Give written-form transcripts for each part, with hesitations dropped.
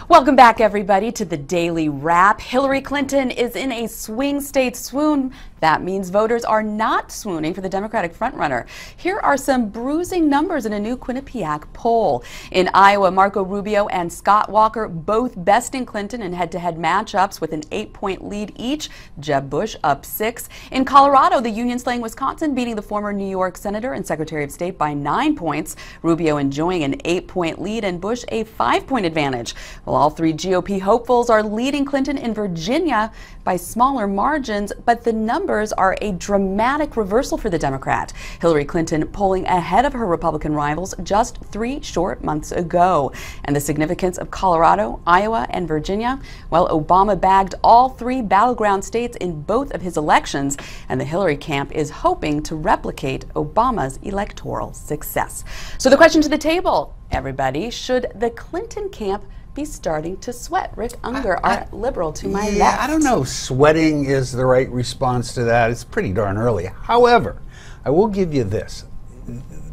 Welcome back, everybody, to the Daily Wrap. Hillary Clinton is in a swing state swoon. That means voters are not swooning for the Democratic frontrunner. Here are some bruising numbers in a new Quinnipiac poll. In Iowa, Marco Rubio and Scott Walker both besting Clinton in head-to-head matchups with an 8-point lead each. Jeb Bush up 6. In Colorado, the union-slaying Wisconsin beating the former New York Senator and Secretary of State by 9 points. Rubio enjoying an 8-point lead and Bush a 5-point advantage. Well, all three GOP hopefuls are leading Clinton in Virginia by smaller margins, but the numbers are a dramatic reversal for the Democrat. Hillary Clinton polling ahead of her Republican rivals just 3 short months ago. And the significance of Colorado, Iowa, and Virginia? Well, Obama bagged all 3 battleground states in both of his elections, and the Hillary camp is hoping to replicate Obama's electoral success. So the question to the table, everybody, should the Clinton camp be starting to sweat? Rick Unger, our liberal to my left. I don't know if sweating is the right response to that. It's pretty darn early. However, I will give you this.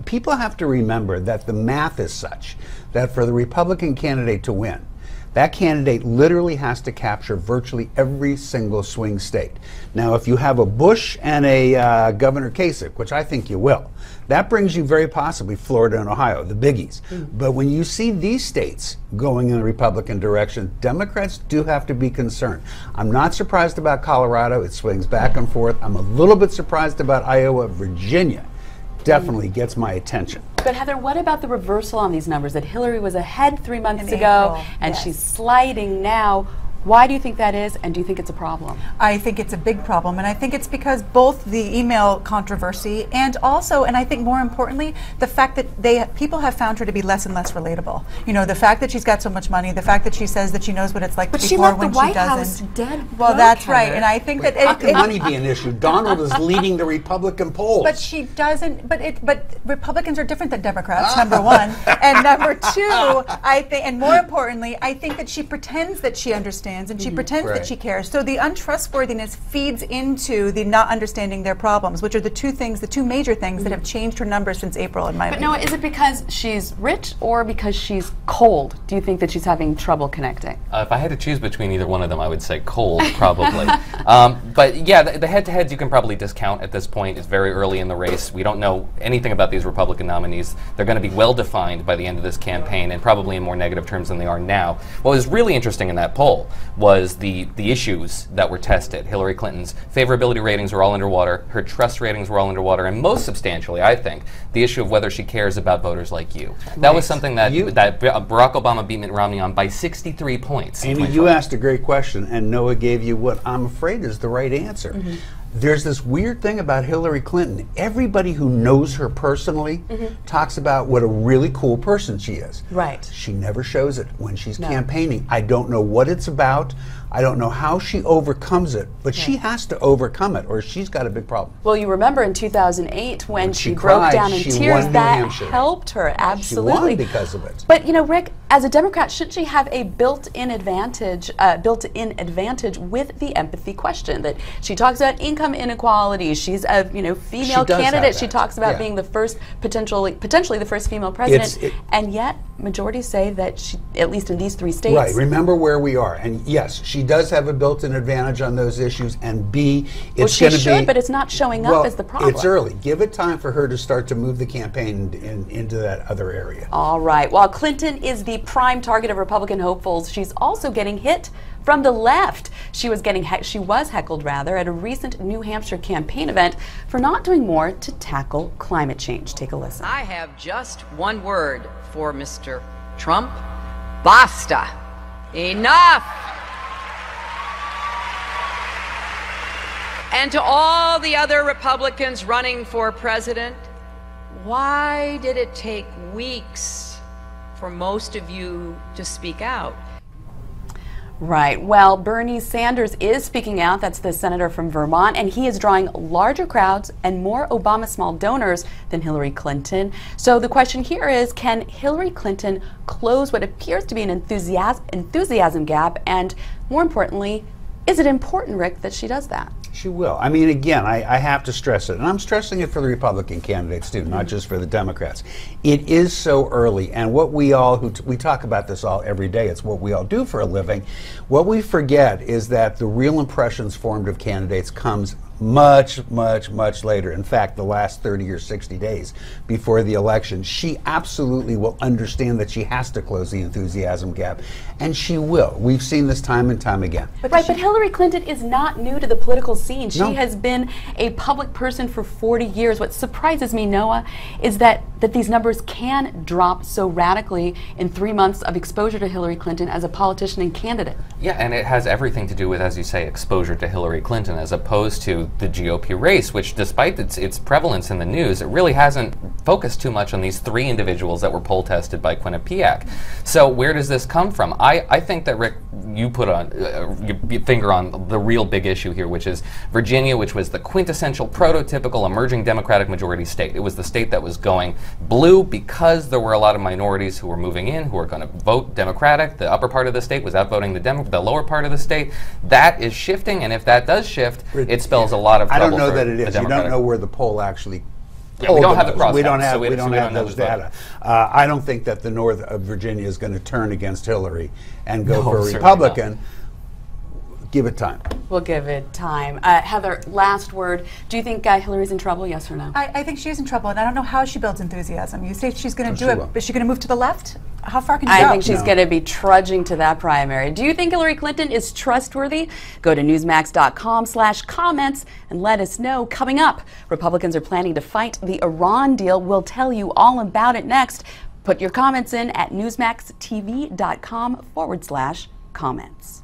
People have to remember that the math is such that for the Republican candidate to win, that candidate literally has to capture virtually every single swing state. Now, if you have a Bush and a Governor Kasich, which I think you will, that brings you very possibly Florida and Ohio, the biggies. But when you see these states going in the Republican direction, Democrats do have to be concerned. I'm not surprised about Colorado. It swings back and forth. I'm a little bit surprised about Iowa. Virginia definitely gets my attention. But Heather, what about the reversal on these numbers, that Hillary was ahead 3 months ago and she's sliding now? Why do you think that is, and do you think it's a problem? I think it's a big problem, and I think it's because both the email controversy and also, and I think more importantly, the fact that people have found her to be less and less relatable. You know, the fact that she's got so much money, the fact that she says that she knows what it's like to be poor when she doesn't. But she left the White House dead. Well, that's right, and I think that how can money be an issue? Donald is leading the Republican polls. But she doesn't. But Republicans are different than Democrats. Number one, and number two, I think, and more importantly, I think that she pretends that she understands. And she pretends that she cares. So the untrustworthiness feeds into the not understanding their problems, which are the two major things that have changed her numbers since April, in my opinion. But Noah, is it because she's rich or because she's cold? Do you think that she's having trouble connecting? If I had to choose between either one of them, I would say cold, probably. But yeah, the head-to-heads you can probably discount at this point. It's very early in the race. We don't know anything about these Republican nominees. They're going to be well-defined by the end of this campaign, and probably in more negative terms than they are now. What was really interesting in that poll was the issues that were tested. Hillary Clinton's favorability ratings were all underwater, her trust ratings were all underwater, and most substantially, I think, the issue of whether she cares about voters like you. That was something that Barack Obama beat Mitt Romney on by 63 points. Amy, you asked a great question, and Noah gave you what I'm afraid is the right answer. There's this weird thing about Hillary Clinton. Everybody who knows her personally talks about what a really cool person she is. Right. She never shows it when she's campaigning. I don't know what it's about. I don't know how she overcomes it, but she has to overcome it or she's got a big problem. Well, you remember in 2008 when she broke down in tears, that helped her, absolutely. She won because of it. But you know, Rick, as a Democrat, should she have a built-in advantage with the empathy question? That she talks about income inequality. She's a female candidate. She talks about being the first potentially the first female president, and yet majorities say that she, at least in these 3 states. Right. Remember where we are, and yes, she does have a built-in advantage on those issues, and B, it's going to be. Well, she should, but it's not showing up as the problem. It's early. Give it time for her to start to move the campaign into that other area. All right. While Clinton is the prime target of Republican hopefuls, she's also getting hit from the left. She was heckled at a recent New Hampshire campaign event for not doing more to tackle climate change. Take a listen. I have just one word for Mr. Trump. Basta. Enough. And to all the other Republicans running for president, why did it take weeks for most of you to speak out? Right. Well, Bernie Sanders is speaking out. That's the senator from Vermont, and he is drawing larger crowds and more Obama small donors than Hillary Clinton. So the question here is, can Hillary Clinton close what appears to be an enthusiasm gap, and more importantly, Is it important, Rick, that she does that? She will. I mean, again, I have to stress it, and I'm stressing it for the Republican candidates too, not just for the Democrats. It is so early, and what we all, we talk about this all every day, it's what we all do for a living. What we forget is that the real impressions formed of candidates comes much, much, much later. In fact, the last 30 or 60 days before the election. She absolutely will understand that she has to close the enthusiasm gap, and she will. We've seen this time and time again. But Hillary Clinton is not new to the political scene. She No. has been a public person for 40 years. What surprises me, Noah, is that these numbers can drop so radically in 3 months of exposure to Hillary Clinton as a politician and candidate. Yeah, and it has everything to do with, as you say, exposure to Hillary Clinton as opposed to the GOP race, which despite its prevalence in the news, it really hasn't focused too much on these 3 individuals that were poll tested by Quinnipiac. So where does this come from? I think that, Rick, you put on your finger on the real big issue here, which is Virginia, which was the quintessential, prototypical, emerging Democratic majority state. It was the state that was going blue because there were a lot of minorities who were moving in, who were going to vote Democratic. The upper part of the state was outvoting the lower part of the state. That is shifting, and if that does shift, it spells a lot of trouble. I don't know for that it the is. You don't Democratic. know where the poll actually. Yeah, we don't have the We don't crosstabs, have. so We don't know have those who's voting. data. I don't think that the North of Virginia is going to turn against Hillary and go No, for a certainly Republican. Give it time. We'll give it time. Heather, last word. Do you think Hillary's in trouble, yes or no? I think she is in trouble, and I don't know how she builds enthusiasm. You say she's going to do she it, will. but is she going to move to the left? How far can she go? I think she's No. going to be trudging to that primary. Do you think Hillary Clinton is trustworthy? Go to newsmax.com/comments and let us know. Coming up, Republicans are planning to fight the Iran deal. We'll tell you all about it next. Put your comments in at newsmaxtv.com/comments.